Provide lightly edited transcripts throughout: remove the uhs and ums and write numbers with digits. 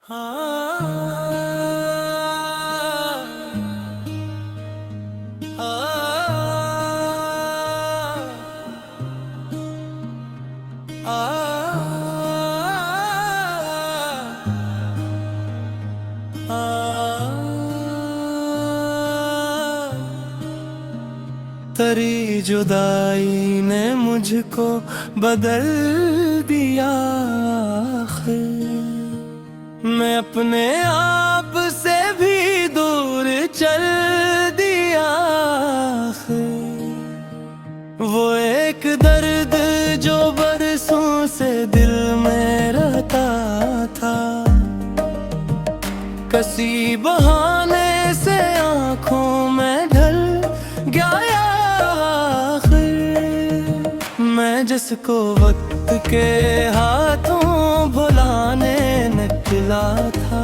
तेरी जुदाई ने मुझको बदल दिया। मैं अपने आप से भी दूर चल दिया। वो एक दर्द जो बरसों से दिल में रहता था, किसी बहाने से आँखों में ढल गया। मैं जिसको वक्त के हाथों भुलाने निकला था,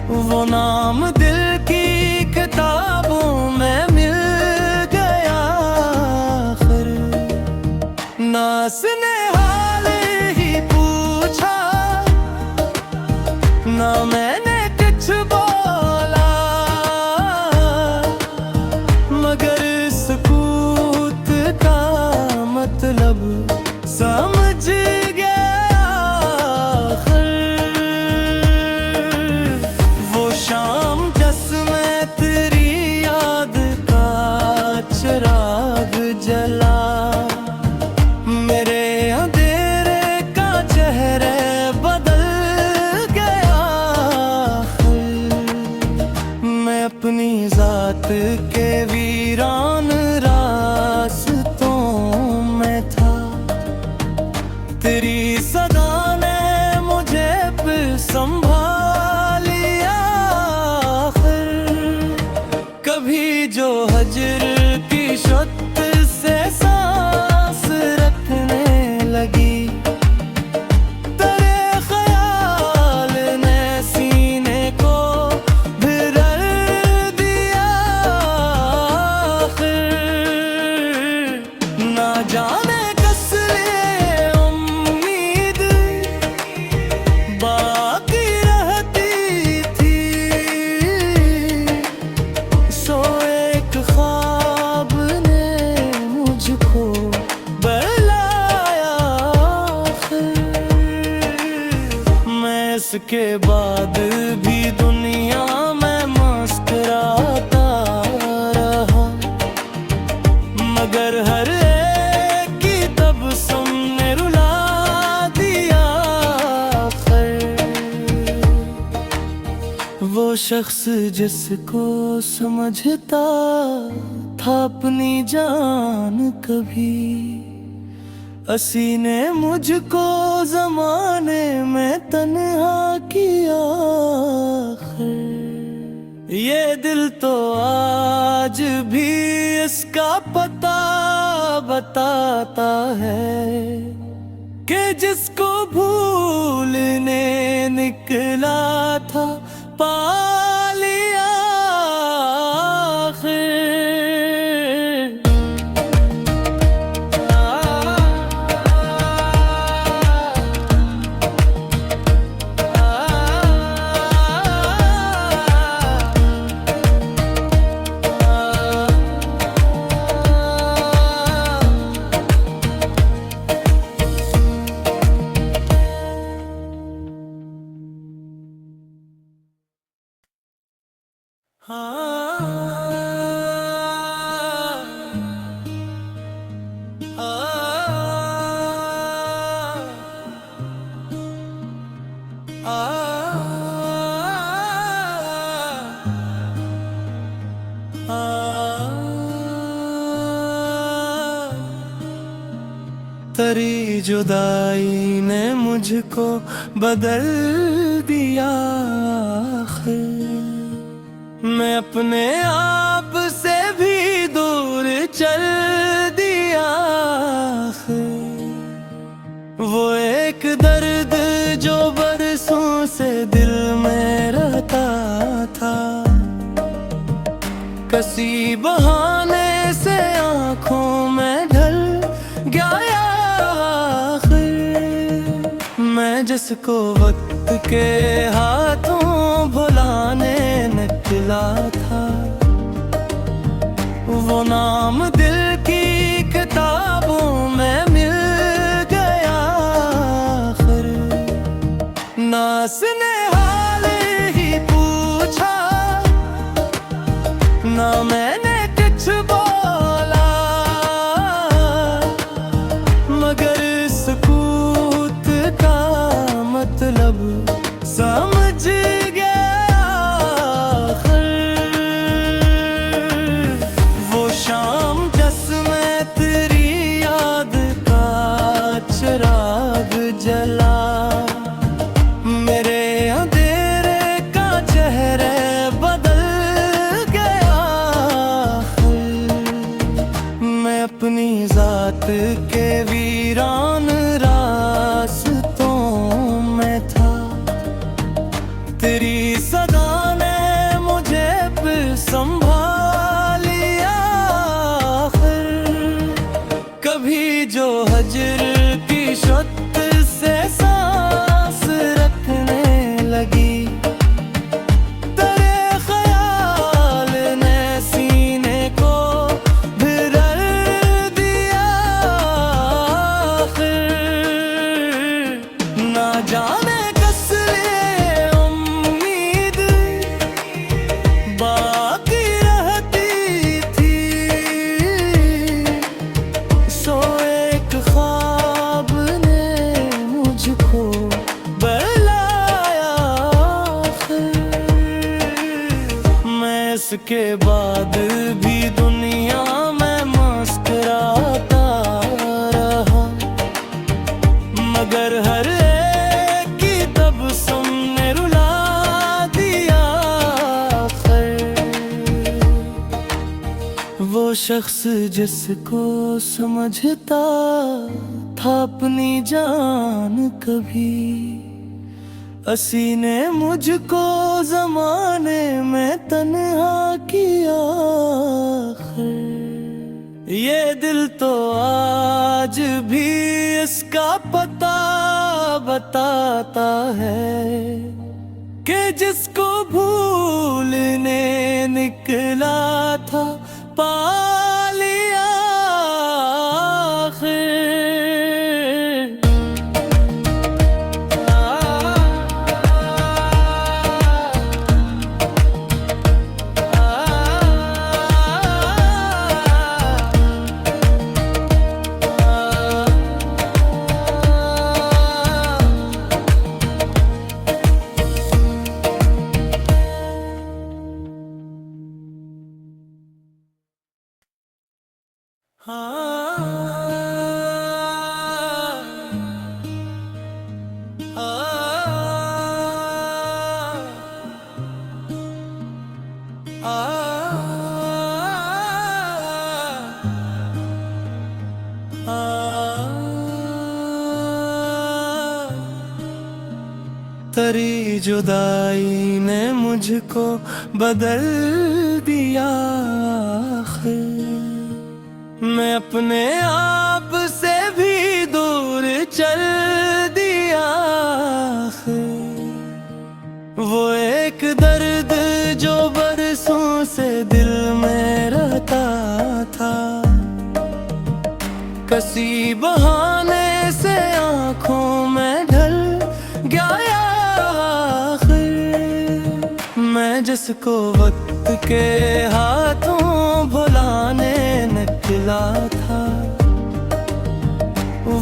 वो नाम दिल की किताबों में मिल गया। आखिर ना उसने हाल ही पूछा, ना मैंने कुछ बोला, मगर सुकूत का मतलब समझ गया। वो शाम जिसमें तेरी याद का चिराग जला, मेरे अंधेरे का चेहरे बदल गया। मैं अपनी जात के वीरान रास्तों में था, तेरी सदा ने मुझे फिर संभालिया। कभी जो हजर की शत से सांस रखने लगी, तेरे ख्याल ने सीने को भर दिया। ना जाने किस लिए उम्मीद बाकी रहती थी, सो एक ख्वाब ने मुझको बहलाया। मैं इसके बाद भी दुनिया में मुस्कुराता रहा, मगर हर एक की तबस्सुम ने रुला दिया। वो शख्स जिसको समझता था अपनी जान, कभी असी ने मुझको जमाने में तन्हा किया। ये दिल तो आज भी इसका पता बताता है कि जिसको भूलने निकला था पा लिया। तेरी जुदाई ने मुझको बदल दिया। मैं अपने आप से भी दूर चल दिया। वो एक दर्द जो बरसों से दिल में रहता था, किसी बहाने से आँखों में ढल गया। मैं जिसको वक्त वक्त के हाथों भुलाने निकला था। वो नाम दिल की किताबों में मिल गया आखिर। नास ने हाल ही पूछा, ना मैंने कुछ बोला, मगर सुकूत का मतलब समझ गया आखिर। वो शाम जिसमें तेरी याद का चिराग जला, मेरे अंधेरे का चेहरे बदल गया आखिर। मैं अपनी जात के वीरान रास्तों में था, तेरी सदा ने मुझे फिर संभालिया आखिर। कभी जो हजर की शत से सांस रखने लगी, तेरे ख्याल ने सीने को भर दिया आखिर। ना जाने किस लिए उम्मीद बाकी रहती थी, सो एक ख्वाब ने मुझको बहलाया आखिर। मैं इसके बाद भी दुनिया में मुस्कुराता रहा, मगर हर एक की तबस्सुम ने रुला दिया आखिर। वो शख्स जिसको समझता था अपनी जान कभी, असी ने मुझको जमाने में तन्हा किया आखिर। ये दिल तो आज भी इसका पता बताता है कि जिसको भूलने निकला था पा लिया आखिर। तेरी जुदाई ने मुझको बदल दिया आखिर। मैं अपने आप से भी दूर चल दिया आखिर। वो एक दर्द जो बरसों से दिल में रहता था, किसी बहाने से आंखों में ढल गया आखिर। मैं जिसको वक्त के हाथों भुलाने निकला था,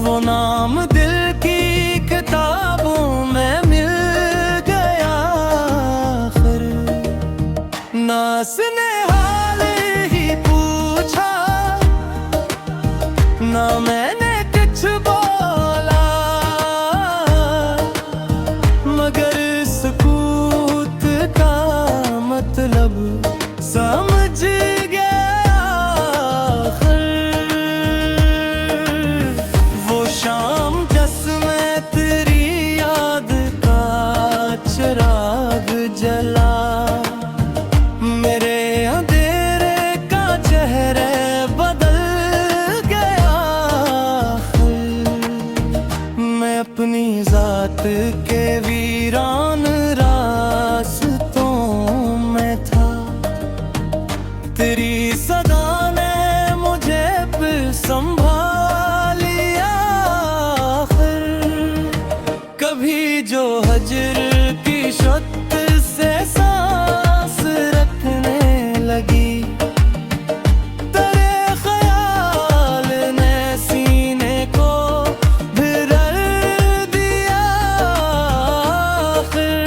वो नाम दिल की किताबों में मिल गया आखिर। नास ने हाल ही पूछा, ना मैंने कुछ बोला, मगर सुकूत का मतलब समझ गया आखिर। वो शाम जिसमें के वीरान रास्तों में था। तेरी सदा ने मुझे फिर संभालिया आखिर। कभी जो हजर की शत से सांस रखने लगी, तेरे ख्याल ने सीने को भिरल दिया आखिर।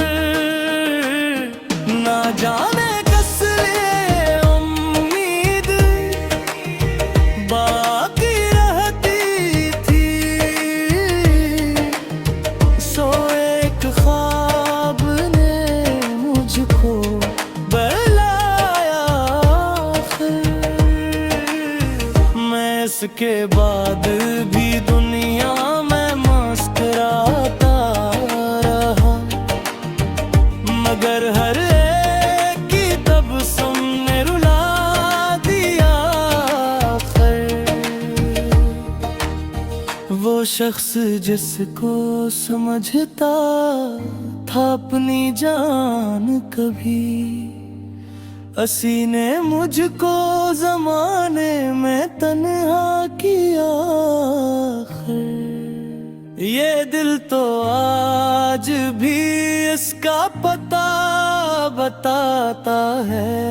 ना जाने कस लिए उम्मीद बाकी रहती थी, सो एक ख्वाब ने मुझको बहलाया आखिर। मैं इसके बाद भी दुनिया में मुस्कुराता रहा, मगर हर एक की तबस्सुम ने रुला दिया आखिर। वो शख्स जिसको समझता था अपनी जान कभी, असी ने मुझको जमाने में तन्हा किया आखिर। ये दिल तो आज भी इसका पता बताता है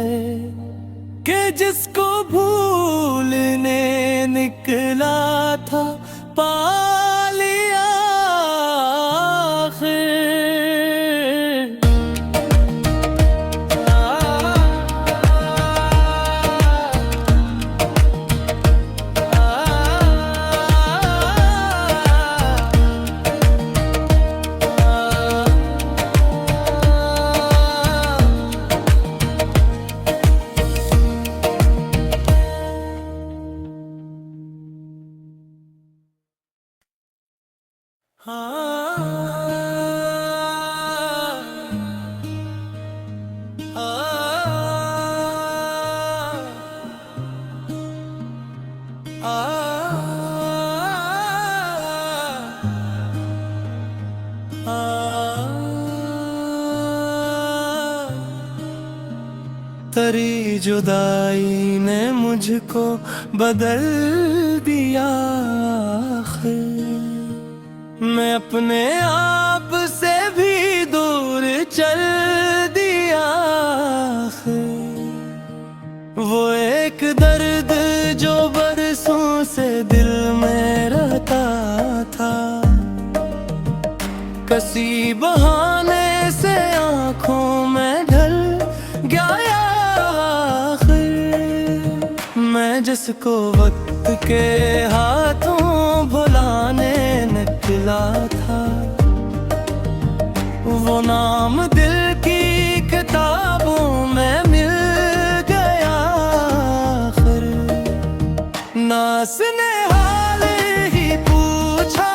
कि जिसको भूलने निकला था पा लिया आखिर। तेरी जुदाई ने मुझको बदल दिया आखिर। मैं अपने आप से भी दूर चल दिया आखिर। वो एक दर्द जो बरसों से दिल में रहता था, किसी बहाने से आंखों में ढल गया आखिर। मैं जिसको वक्त के हाथों भुलाने निकला था, वो नाम दिल की किताबों में मिल गया आखिर। ना उसने हाल ही पूछा,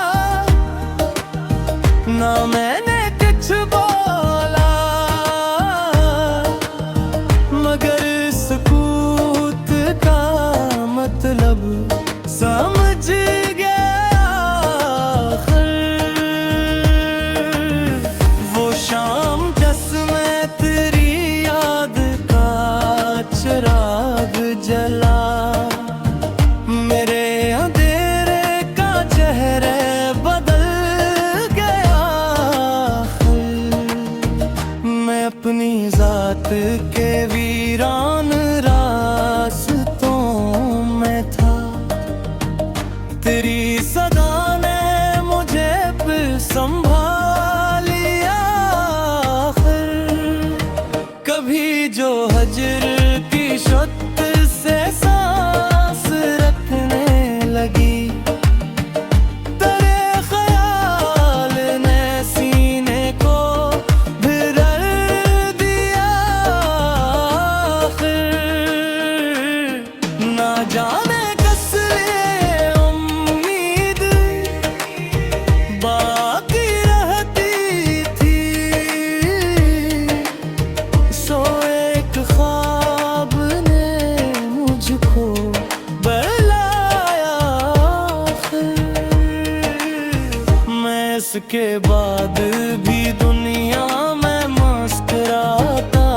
ना मैंने कुछ बोला, मगर सुकूत का मतलब समझ गया आखिर। वो शाम जिसमें तेरी याद का चिराग जला, मेरे अंधेरे का चेहरे बदल गया आखिर। मैं अपनी जात के वीरान रास्तों में था, तेरी सदा ने मुझे फिर संभालिया आखिर। कभी जो हजर की शत से सांस रखने लगी, तेरे ख्याल ने सीने को भिरल दिया आखिर। ना जाने कस लिए उम्मीद बाकी रहती थी, सो एक ख्वाब ने मुझको बहलाया आखिर। मैं इसके बाद भी दुनिया में मुस्कुराता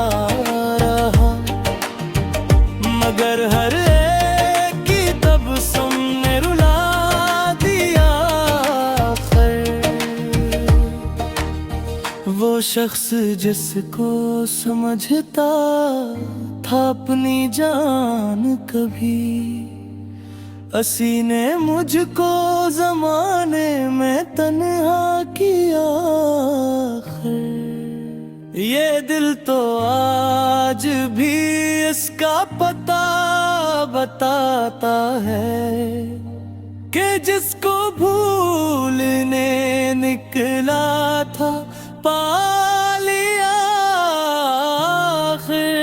रहा, मगर हर एक की तबस्सुम ने रुला दिया आखिर। वो शख्स जिसको समझता था अपनी जान कभी, असी ने मुझको ज़माने में तन्हा किया आखिर। ये दिल तो आज भी इसका पता बताता है कि जिसको भूलने निकला था पा लिया आखिर।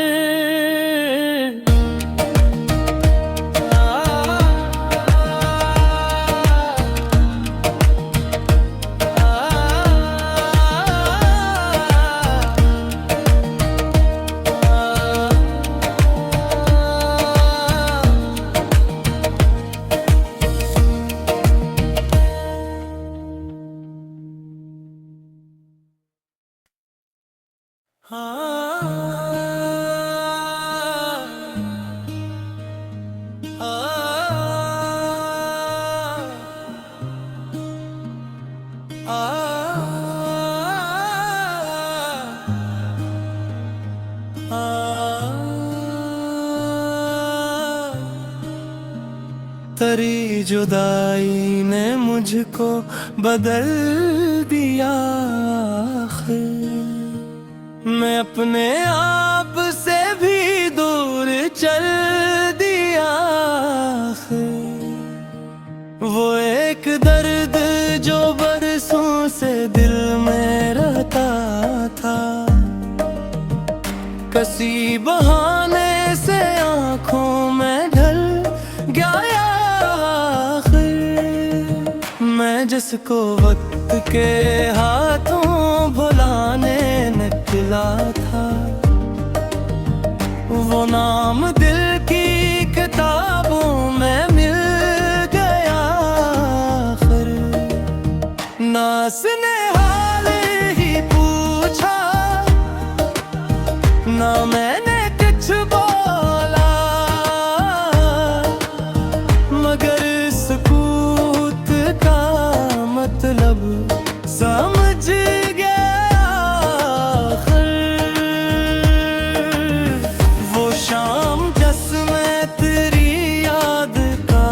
तेरी जुदाई ने मुझको बदल दिया आखिर। मैं अपने आप से भी दूर चल दिया आखिर। वो एक दर्द जो बरसों से दिल में रहता था, किसी बहाने से आंखों में ढल गया आखिर। मैं जिसको वक्त के हाथों भुलाने निकला था, वो नाम दिल की किताबों में मिल गया आखिर। ना उसने हाल ही पूछा, ना मैंने कुछ बोला, मगर सुकूत का मतलब समझ गया आखिर। वो शाम जिसमें तेरी याद का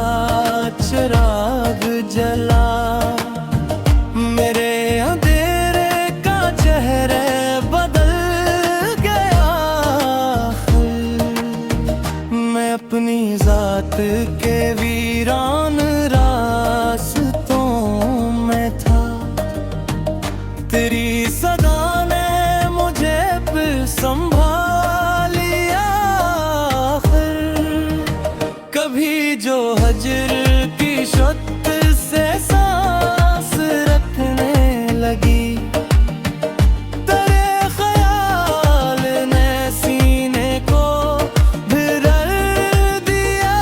चिराग जला, मेरे अंधेरे का चेहरे बदल गया आखिर। मैं अपनी जात के वीरान रास्तों में था, तेरी सदा ने मुझे फिर संभालिया आखिर। कभी जो हजर की शत से सांस रखने लगी, तेरे ख्याल ने सीने को भर दिया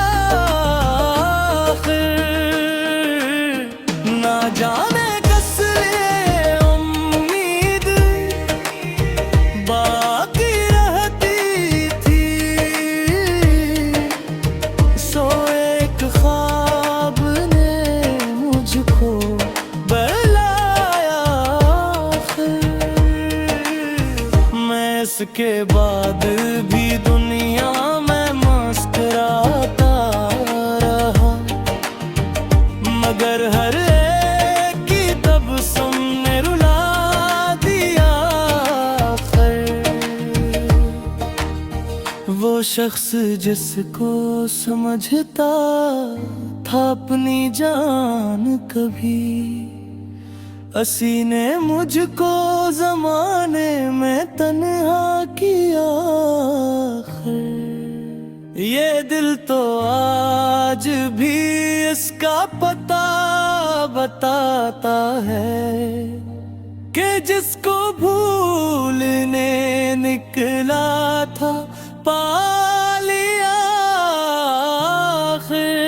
आखिर। ना जाने कस लिए उम्मीद बाकी रहती थी, सो एक ख्वाब ने मुझको बहलाया आखिर। मैं इसके बाद भी दुनिया में मुस्कुराता रहा, मगर हर एक की तबस्सुम ने रुला दिया आखिर। वो शख्स जिसको समझता था अपनी जान कभी, असी ने मुझको ज़माने में तन्हा किया आखिर। ये दिल तो आज भी इसका पता बताता है कि जिसको भूलने निकला था पा लिया आखिर।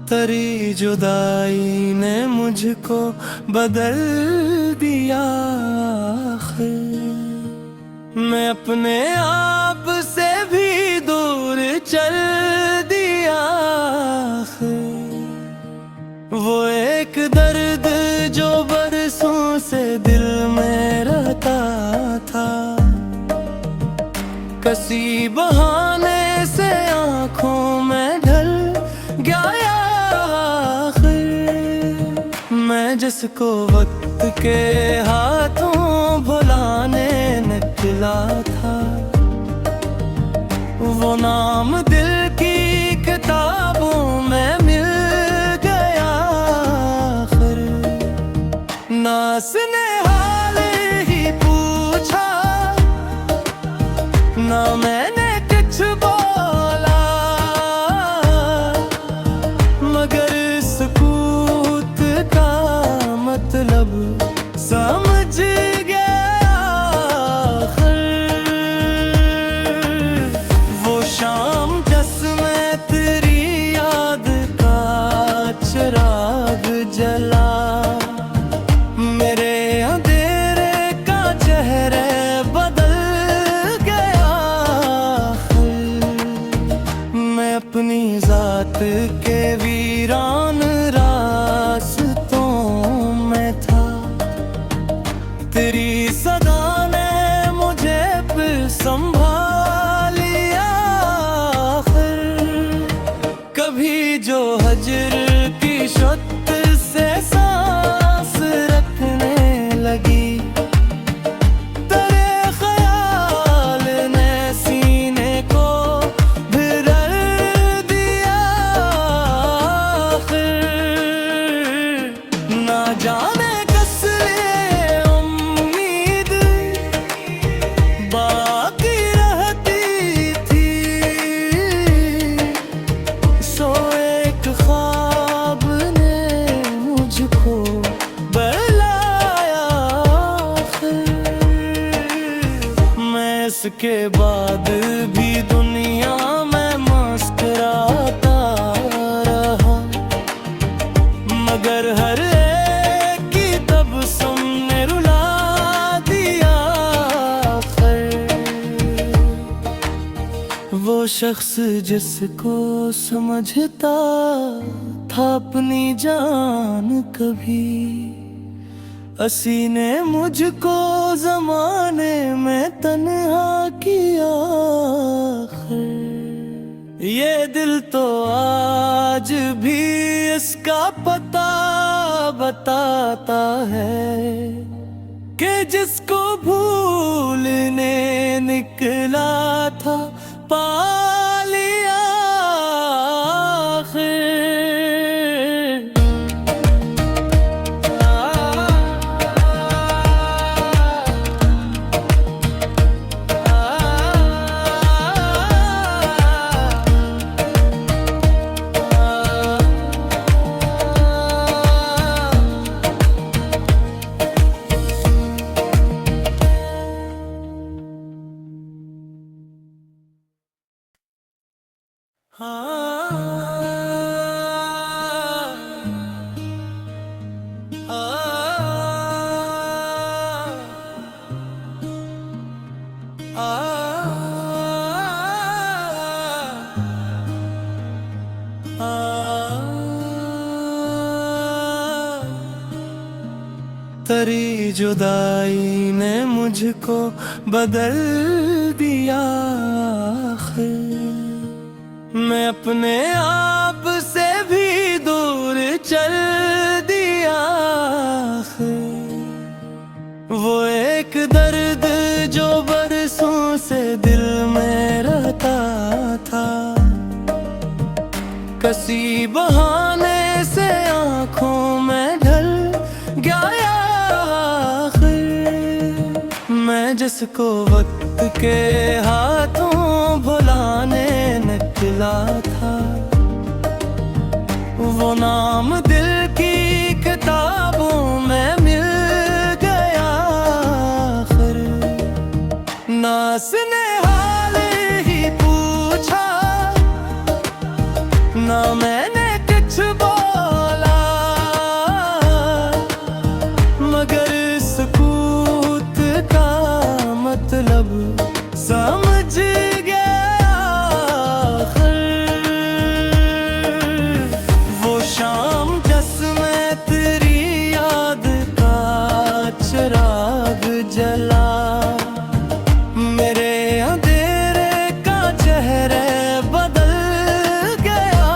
तेरी जुदाई ने मुझको बदल दिया आखिर। मैं अपने आप से भी दूर चल दिया आखिर। वो एक दर्द जो बरसों से दिल में रहता था, किसी बहाने से आंखों में ढल गया आखिर। मैं जिसको वक्त के हाथों भुलाने निकला था, वो नाम दिल की किताबों में मिल गया आखिर। ना उसने हाल ही पूछा, ना मैंने कुछ बोला, मगर सुकूत का मतलब समझ गया आखिर। वो शाम जिसमें तेरी याद का चिराग जला, मेरे अंधेरे का चेहरे बदल गया आखिर। मैं अपनी जात के वीरान रास्तों में था, तेरी सदा ने मुझे फिर संभालिया आखिर। कभी जो हजर की शत से सांस रखने लगी, तेरे ख्याल ने सीने को भर दिया आखिर। ना जाने किस लिए उम्मीद बाकी रहती थी, सो एक ख्वाब ने मुझको बहलाया आखिर। मैं इसके बाद भी दुनिया में मुस्कुराता रहा, मगर हर एक की तबस्सुम ने रुला दिया आखिर। वो शख्स जिसको समझता था अपनी जान कभी, असी ने मुझको जमाने में तन्हा किया आखिर। ये दिल तो आज भी इसका पता बताता है, कि जिसको भूलने निकला था पा लिया आखिर। तेरी जुदाई ने मुझको बदल दिया आखिर। मैं अपने आप से भी दूर चल दिया आखिर। वो एक दर्द जो बरसों से दिल में रहता था, किसी बहाने से आंखों में ढल गया आखिर। मैं जिसको वक्त के हाथों भुलाने निकला था। वो नाम दिल की किताबों में मिल गया आखिर। ना उसने हाल ही पूछा, ना मैंने कुछ बोला, मगर सुकूत का मतलब समझ गया आखिर। वो शाम जिसमें तेरी याद का चिराग जला, मेरे अंधेरे का चेहरे बदल गया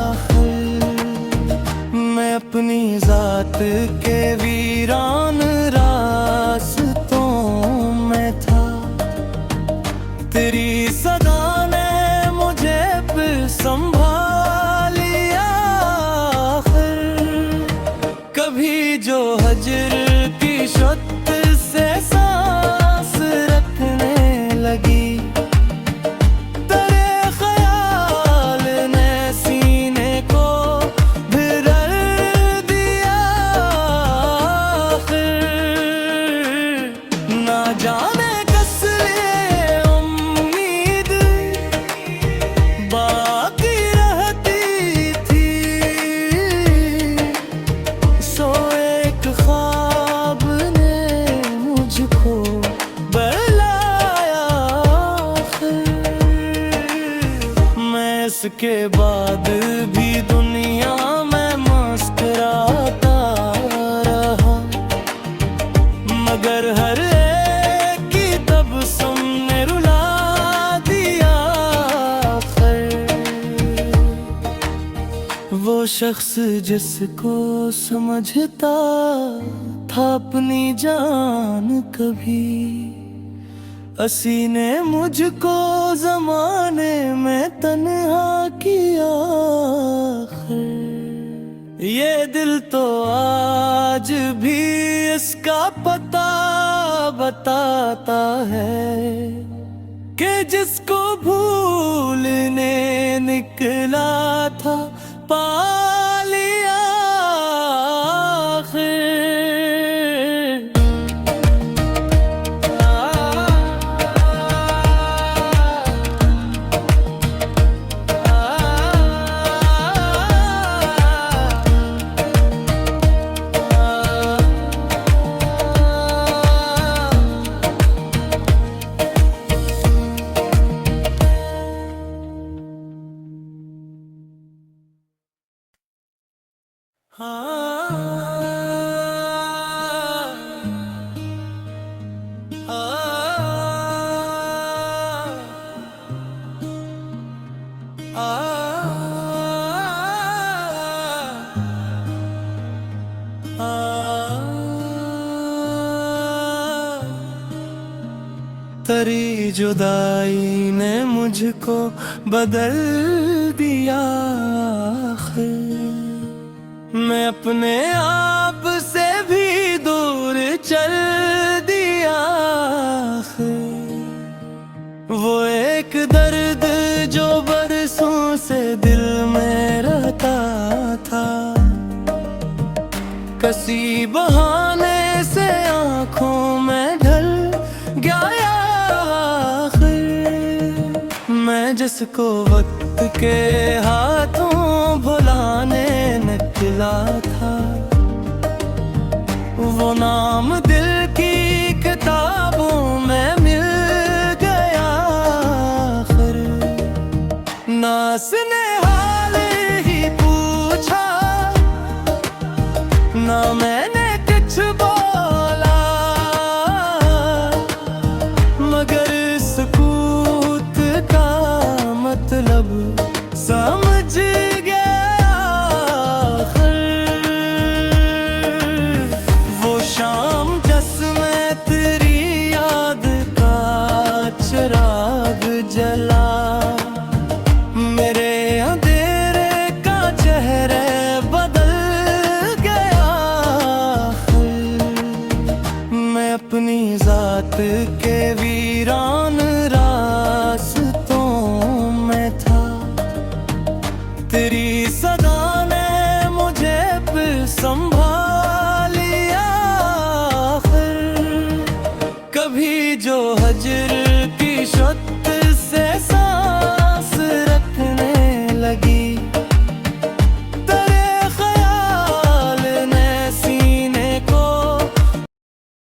आखिर। मैं अपनी जात के वीरान रास्तों में था, तेरी सदा ने मुझे फिर संभालिया आखिर। कभी जो हजर की शुद्ध से सांस रखने लगी, तेरे ख्याल ने सीने को भर दिया आखिर। ना जाने किस लिए उम्मीद बाकी रहती थी, सो एक ख्वाब ने मुझको बहलाया आखिर। मैं इसके बाद भी दुनिया में मुस्कुराता रहा, मगर हर एक की तबस्सुम ने रुला दिया आखिर। वो शख्स जिसको समझता था अपनी जान कभी, असी ने मुझको जमाने में तन्हा किया आखिर। ये दिल तो आज भी इसका पता बताता है कि जिसको भूलने निकला था पा लिया आखिर। तेरी जुदाई ने मुझको बदल दिया आखिर। मैं अपने आप से भी दूर चल दिया आखिर। वो एक दर्द जो बरसों से दिल में रहता था, किसी बहाने से आंखों में ढल गया आखिर। मैं जिसको वक्त के हाथों भुलाने निकला था, वो नाम दिल की किताबों में मिल गया आखिर। ना उसने हाल ही पूछा, ना मैंने कुछ बोला, मगर सुकूत का मतलब समझ गया आखिर। वो शाम जिसमें तेरी याद का चिराग जला, मेरे अंधेरे का चेहरे बदल गया फज्र की शत